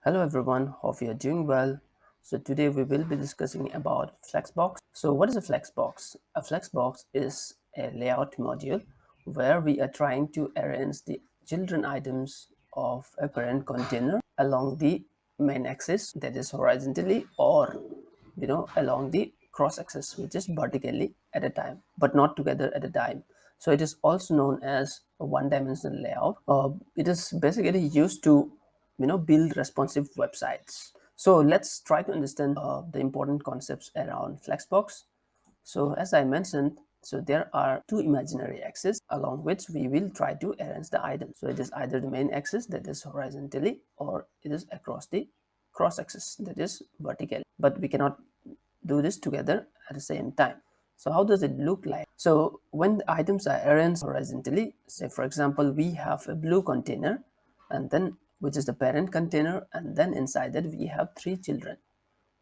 Hello everyone, hope you are doing well. So today we will be discussing about flexbox. So what is a flexbox? A flexbox is a layout module where we are trying to arrange the children items of a parent container along the main axis, that is horizontally, or along the cross axis, which is vertically at a time, but not together at a time. So it is also known as a one-dimensional layout. It is basically used to build responsive websites. So let's try to understand the important concepts around flexbox. So as I mentioned, so there are two imaginary axes along which we will try to arrange the item. So it is either the main axis, that is horizontally, or it is across the cross axis, that is vertically, but we cannot do this together at the same time. So how does it look like? So when the items are arranged horizontally, say for example we have a blue container, and then which is the parent container, and then inside that we have three children,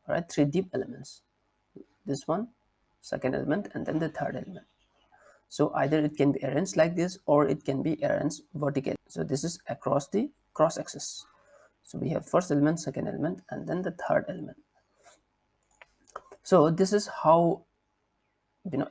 all right, three deep elements, this one, second element, and then the third element. So either it can be arranged like this or it can be arranged vertically. So this is across the cross axis. So we have first element, second element, and then the third element. So this is how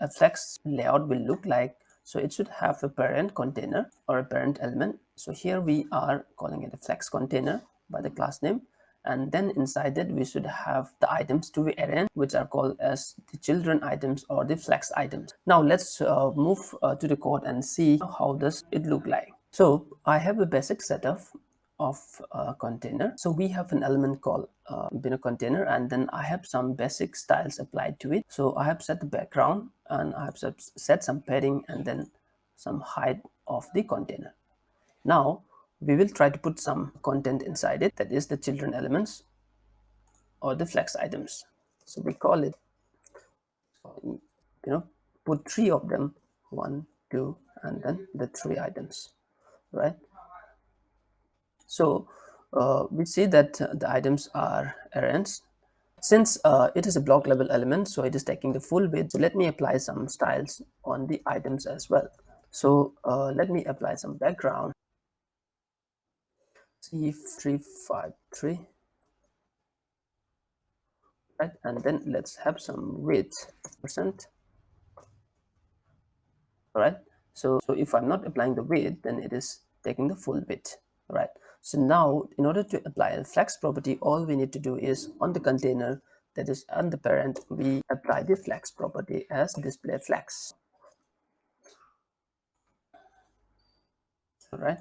a flex layout will look like. So it should have a parent container or a parent element. So here we are calling it a flex container by the class name, and then inside that we should have the items to be arranged, which are called as the children items or the flex items. Now let's move to the code and see how does it look like. So I have a basic setup of a container. So we have an element called container, and then I have some basic styles applied to it. So I have set the background, and I have set some padding, and then some height of the container. Now we will try to put some content inside it, that is the children elements or the flex items. So we call it, you know, put three of them, one, two, and then the three items, right? So we see that the items are arranged. Since it is a block level element, so it is taking the full width. So let me apply some styles on the items as well. So let me apply some background, C353, right? And then let's have some width percent, right? So if I'm not applying the width, then it is taking the full width, right? So now in order to apply a flex property, all we need to do is on the container, that is on the parent, we apply the flex property as display flex, right?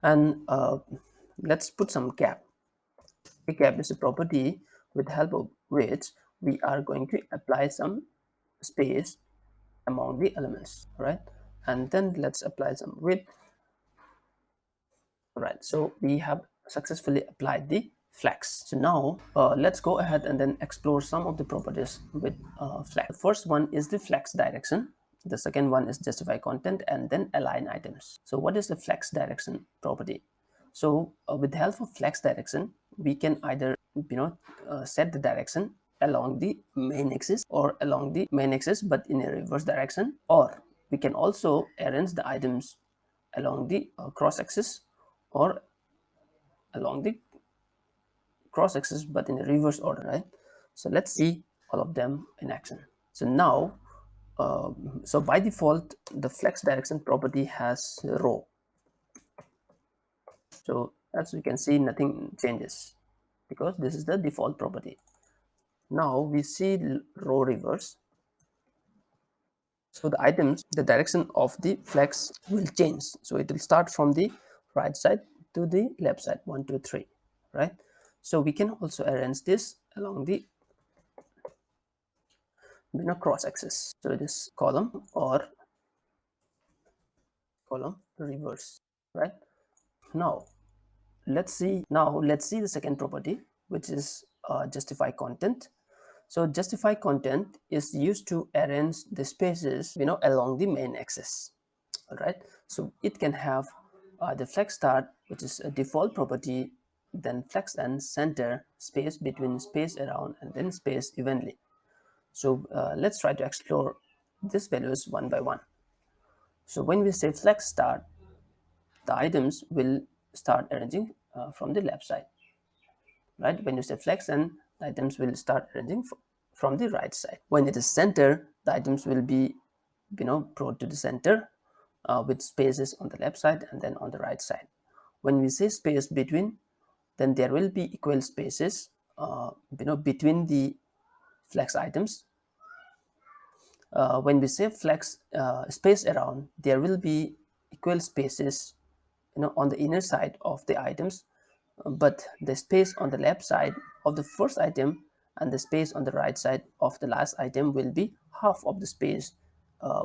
And let's put some cap. A cap is a property with help of which we are going to apply some space among the elements, right? And then let's apply some width, right? So we have successfully applied the flex. So now let's go ahead and then explore some of the properties with flex. The first one is the flex direction. The second one is justify content, and then align items. So what is the flex direction property? So with the help of flex direction, we can either set the direction along the main axis or along the main axis but in a reverse direction, or we can also arrange the items along the cross axis or along the cross axis but in a reverse order, right? So let's see all of them in action. So now so by default the flex direction property has a row. So as you can see, nothing changes because this is the default property. Now we see row reverse. So the items, the direction of the flex will change. So it will start from the right side to the left side, 1, 2, 3, right? So we can also arrange this along the cross axis. So it is column or column reverse, right? Now let's see the second property, which is justify content. So justify content is used to arrange the spaces along the main axis. All right, so it can have the flex start, which is a default property, then flex and center, space between, space around, and then space evenly. So let's try to explore these values one by one. So when we say flex start, the items will start arranging from the left side. right? When you say flex n, the items will start arranging from the right side. When it is center, the items will be brought to the center with spaces on the left side and then on the right side. When we say space between, then there will be equal spaces between the flex items. When we say flex space around, there will be equal spaces on the inner side of the items, but the space on the left side of the first item and the space on the right side of the last item will be half of the space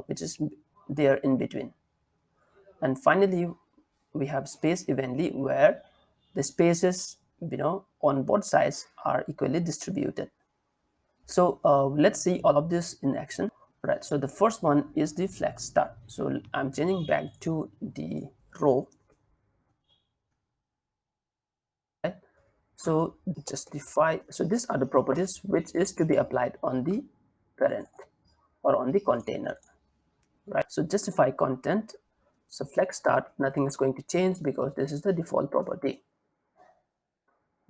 which is there in between. And finally, we have space evenly, where the spaces on both sides are equally distributed. So let's see all of this in action. Right, so the first one is the flex start. So I'm changing back to the row. Right, so justify, so these are the properties which is to be applied on the parent or on the container. Right, so justify content. So flex start, nothing is going to change because this is the default property.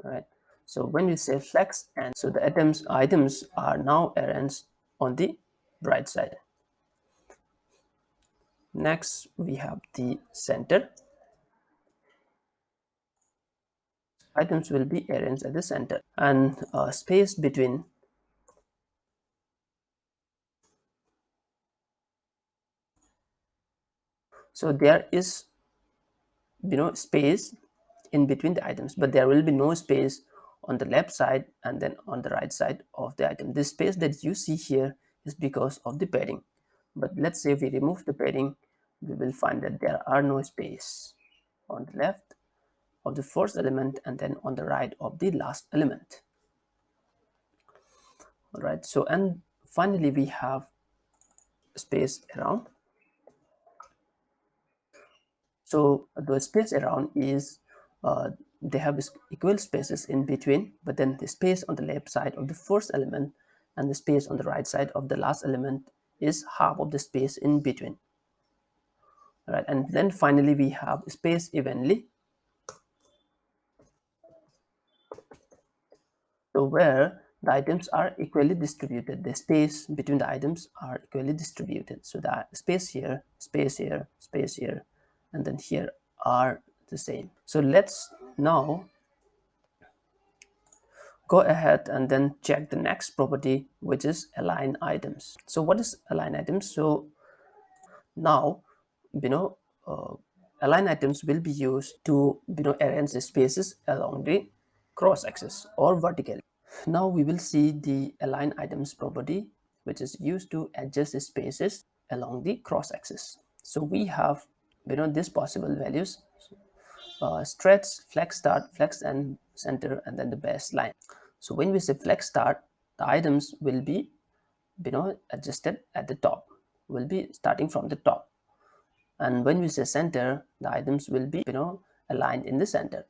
Right, so when we say flex, and so the items are now arranged on the right side. Next we have the center. Items will be arranged at the center, and space between. So there is space in between the items, but there will be no space on the left side and then on the right side of the item. This space that you see here is because of the padding, but let's say we remove the padding, we will find that there are no space on the left of the first element and then on the right of the last element. All right, so and finally we have space around. So the space around is they have equal spaces in between, but then the space on the left side of the first element and the space on the right side of the last element is half of the space in between. All right, and then finally we have space evenly. So where the items are equally distributed, the space between the items are equally distributed. So the space here, space here, space here, and then here are the same. So let's now go ahead and then check the next property, which is align items. So what is align items? So now you know uh, align items will be used to arrange the spaces along the cross axis or vertically. Now we will see the align items property, which is used to adjust the spaces along the cross axis. So we have these possible values: stretch, flex start, flex and center, and then the baseline. So when we say flex start, the items will be adjusted at the top, will be starting from the top. And when we say center, the items will be aligned in the center.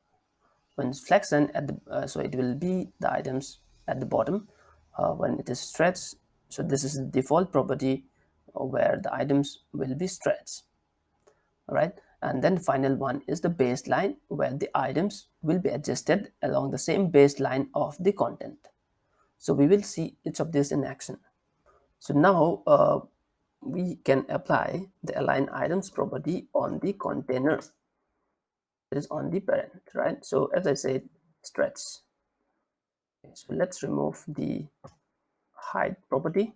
When it's flexen at the so it will be the items at the bottom. When it is stretched, so this is the default property where the items will be stretched. All right, and then the final one is the baseline, where the items will be adjusted along the same baseline of the content. So we will see each of these in action. So now we can apply the align items property on the container, that is on the parent, right? So as I said, stretch. Okay, so let's remove the height property.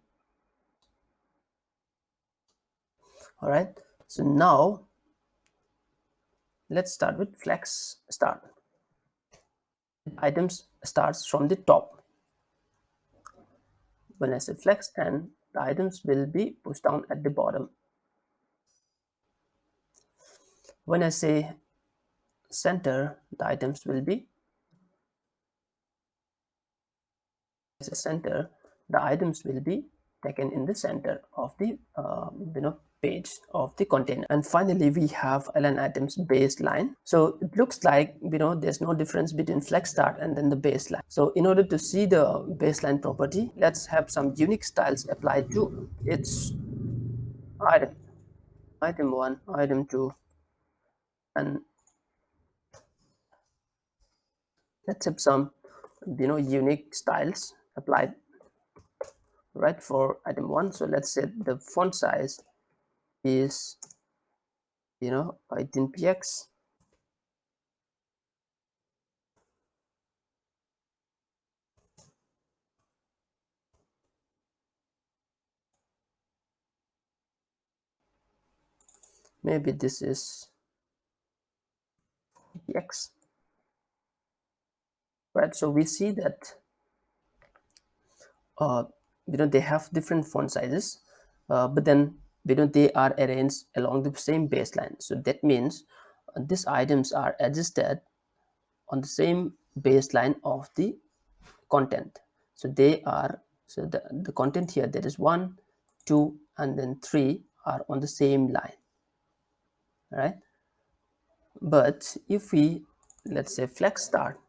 All right, so now let's start with flex start. Items starts from the top. When I say flex and the items will be pushed down at the bottom. When I say center, the items will be center, the items will be taken in the center of the page of the container. And finally we have align items baseline. So it looks like there's no difference between flex start and then the baseline. So in order to see the baseline property, let's have some unique styles applied to its item. Item 1, item 2, and let's have some unique styles applied, right, for item one. So let's say the font size is 18 px. Maybe this is px, right? So we see that uh, they have different font sizes, but then they are arranged along the same baseline. So that means these items are adjusted on the same baseline of the content. So they are, so the content here, that is 1, 2, and then 3 are on the same line, right? But if we, let's say, flex start,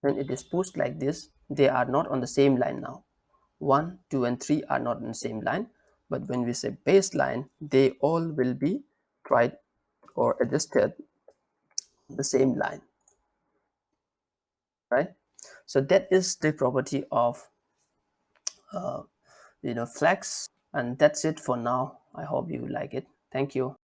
when it is pushed like this, they are not on the same line now. 1, 2, and 3 are not on the same line, but when we say baseline, they all will be tried or adjusted on the same line, right? So that is the property of flex, and that's it for now. I hope you like it. Thank you.